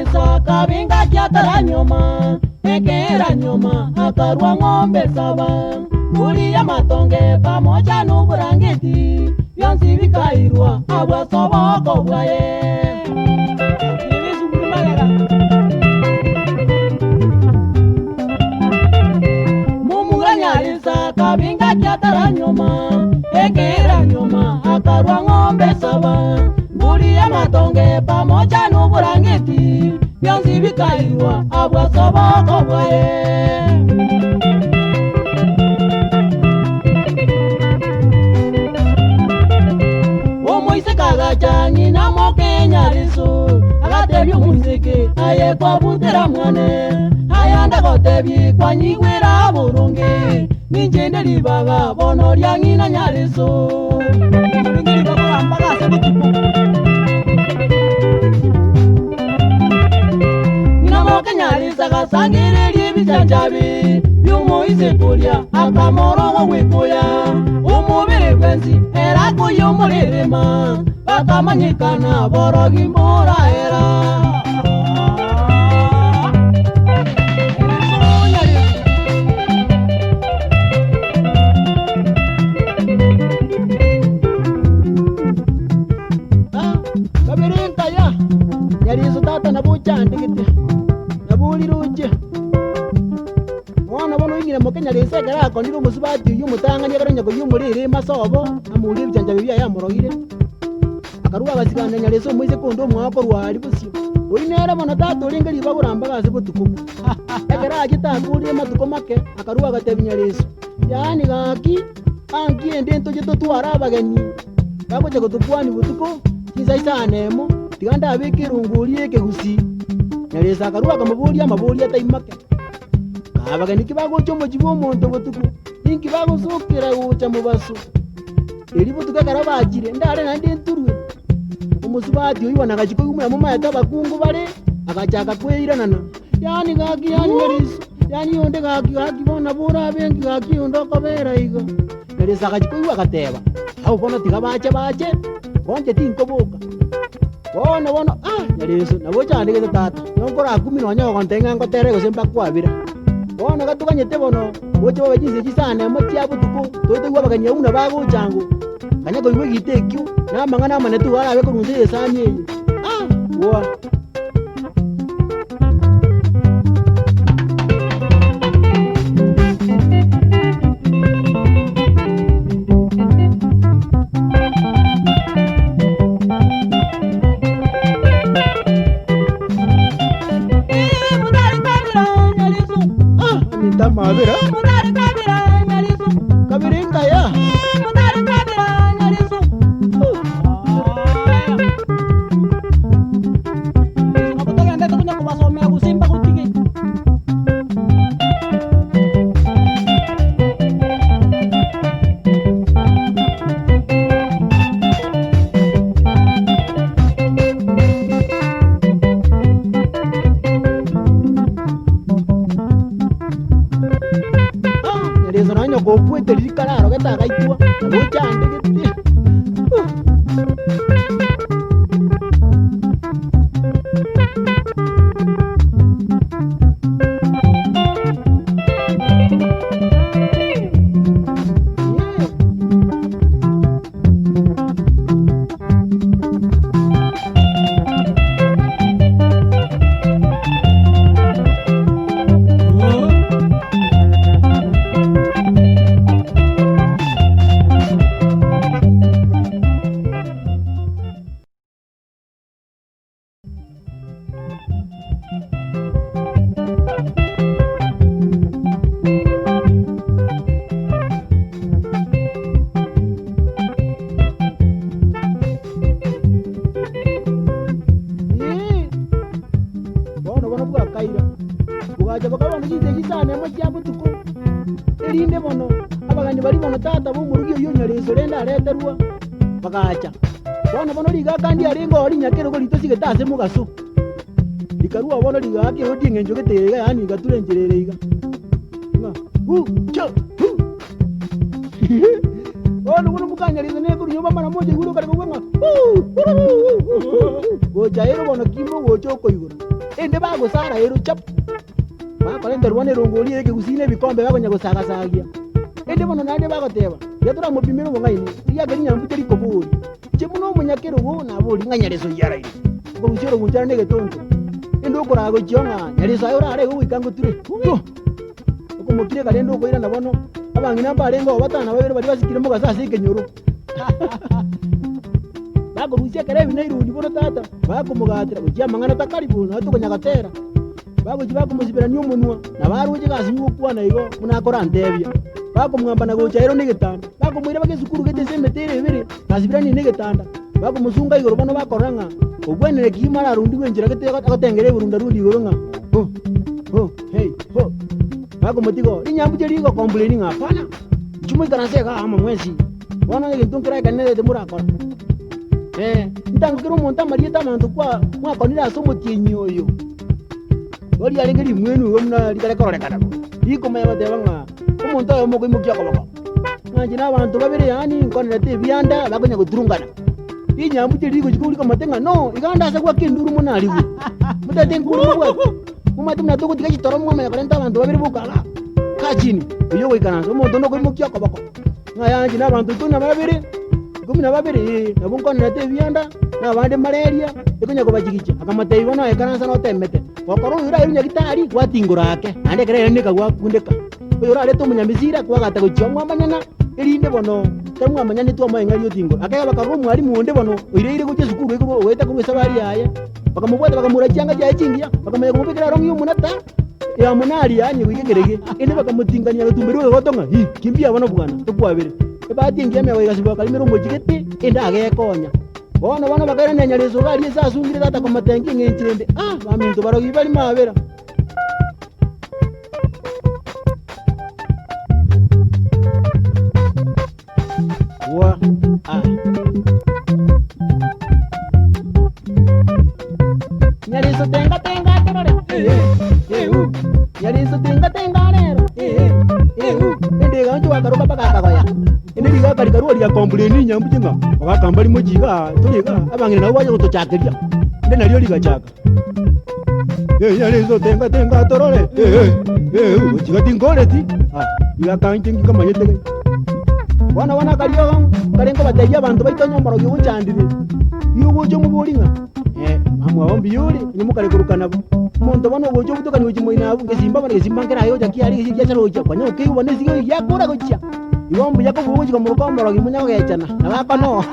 nyarisa kabinga kiatara nyuma ekera nyuma akarwa ng'ombe saba nguli ya matonge pamoja n'uburangiti byonsi bikairwa abwa soboko bwaye mumura nyarisa kabinga kiatara nyuma ekera nyuma akarwa ng'ombe saba nguli ya matonge pamoja n'uburangiti byonsi bikairwa abwa soboko bwaye omoise kagachani na moke nyariso agatebyo museke aye kwa butera mwane ayanda gotebye kwa nyigwera burungi ninjende libaga bono lya ngina nyariso ngiri baba mbaga se butuko na moke nyarisa gasangire libijanjabi byumoise kulya akamoro wekuya umubiri kwenzi era kuyumulirima bakamanyikana borogi mbura era kabirinka ya yarizo tata nabuchandikite nabuliruje mwana bono ingire mokenya lese gara akondiro musibati yumutanganya garanya ko yumurire masobo amuri byanja bibiya yamurogire akaruwa basigana nyaleso muize kondo mwako rwari busyo urinera bono tata uringeri baburamba gase butuku egara agitanguriye matuko make akaruwa gatebinya leso yani gaki angi ende ntoje totwara abageni bagoje gutupwani butuko kiza isanemo tiganda abikirungurie kegusi nyalesa akaruwa kamaburia maburia taimake abageni kibagocho mojibo monto botuku ninki bagosokera gucha mubaso eri botuka karabagire ndare nande nturwe umusubati uyibona gachiko yumwe mama yatabakungu bare agachaka kweyiranana yani gaki yani yariso yani yonde gaki bona bora bengi gaki yondo kabera iga nere sagachiko yuwa gateba aho bona tigabache bonje tinkoboka bona yariso nabo cyane gete tata nokora 10 nonya kontenga ngotere gosemba kwabira bona gatukanyete bono wocho bagize gisane amati abutuko toto gwabaganya una bago changu kanyago iwe gitekyu namangana manetu wala beko runze esanye wa Mavira kabirinka ya gopuete likararo getaga itua gochande gete baje bakabona gize gisane mo cyabutuko erinde bono abagani bari bono tata bo murugiyo yonyorezo renda reterwa bagacha bono liga kandi aringo ori nyakero go lito sige tase mu gaso likaruwa bono liga ake hodi ngenjo getega yani gaturengerere iga cha bono mukanyarizo ne kuri nyoba mara moje guru kare go ngwa go jairo bono kimo go choko igura ende bagusara ero chap bakorente rwane rongori ekegusine bikombe bagonya gusagasagia ende bono nande bagoteba yatura mupimiro bongaini yagari nyambuche rikoburi chemuno munyakero go na buri nganyareso yaraire kurusiro gunjara nege tonto ende okorago chionga nyareso ayo rare go ikango ture okomokire kare ndo koira na bono abangina barengo batana babere bari basikire mu gasase kenyoro bakorusia kare bina irundi bono tata bakomugatira ujya mangana takaribu na tukonyagatera bagoji bakomusibira niyo munwa na baruje gasinyu kwana igo munakora ndebya bakomwamba na gocha ero negetanda bakomwira bagesukuru getese metere ebere gasibira ni negetanda bakomusunga igoro bono bakoranga ogwenere kimara rundi gwenjira gete akatengere burunda rundi igoro nga hey ho bakomutigo inyambuje rigo complaining apana chumwe karanse ga ama mwezi bono ngetunkira kanere de murakora ntangukira umuntu amariye tamantu kwa mwakonira somo tienyoyo bori arengeri mwenu wemna likare kororekana ikomaya batebanga umuntu ayo moko imukya kobako nanje nabantu babere yani nkonera te byanda bagonya guturungana inyambuje ligo chikuri kamatenga no iganda asa kwa kinduru munaliwe mutate nkuru mwa mumati mnatoko tikachi toromo mama yakarenta abantu babere bukala kachini iyo wikana umuntu no imukya kobako ngayanje nabantu tuna babere gumina babere nabunkonera te byanda nabande malaria ikonya kobajigicha akamatei bono ekaransa no temete wakoro yura irunya gitari gwatingura ake ande kare nika gwakundeka yura leto munyamisira kwagata gochomwa manyana irinde bono kamwa manyana tu amaye ngari yotingura akaya bakaru mwari muonde bono irire guche sukuru iko weta ku sabari yaye bakamubwata bakamurachanga jaye chingia bakamaya kumubikira rongi umunata ya munali yani wigegerege ende bakamutingania gutumbiro gotonga kimbia bono bwana tukwabire batingia mewe gasiba kalimero mojigete enda agekonya bono bakara nyanyarezo bari zasungire data ko matengi ngenchende baminto barogi bari mabera wa nyarizo tenga terore nyarizo tenga nero ende ganjo wakaroka pakakagoya ende diga kari karu ya complain nyambujinga wakakambali mojiga tuliga abangire nabo baje gutochakeria ende nariyo ligachaka nyarizo tenga torore ujiga tingoreti iga kanjingi kama yetege wana kariyo karengo bategia abantu baitonya maro yuchandire yugo muburinga amwa bombi yuri nyumukare kurukana muntu bano gojo butokani ujimoina abu ngesimba bane ngesimba ngera yo jakiari cyacaro cya kwanya ukiwa nezigo yakura gocha ibombu yako buji ko muruko maro gimunya gechana nabako no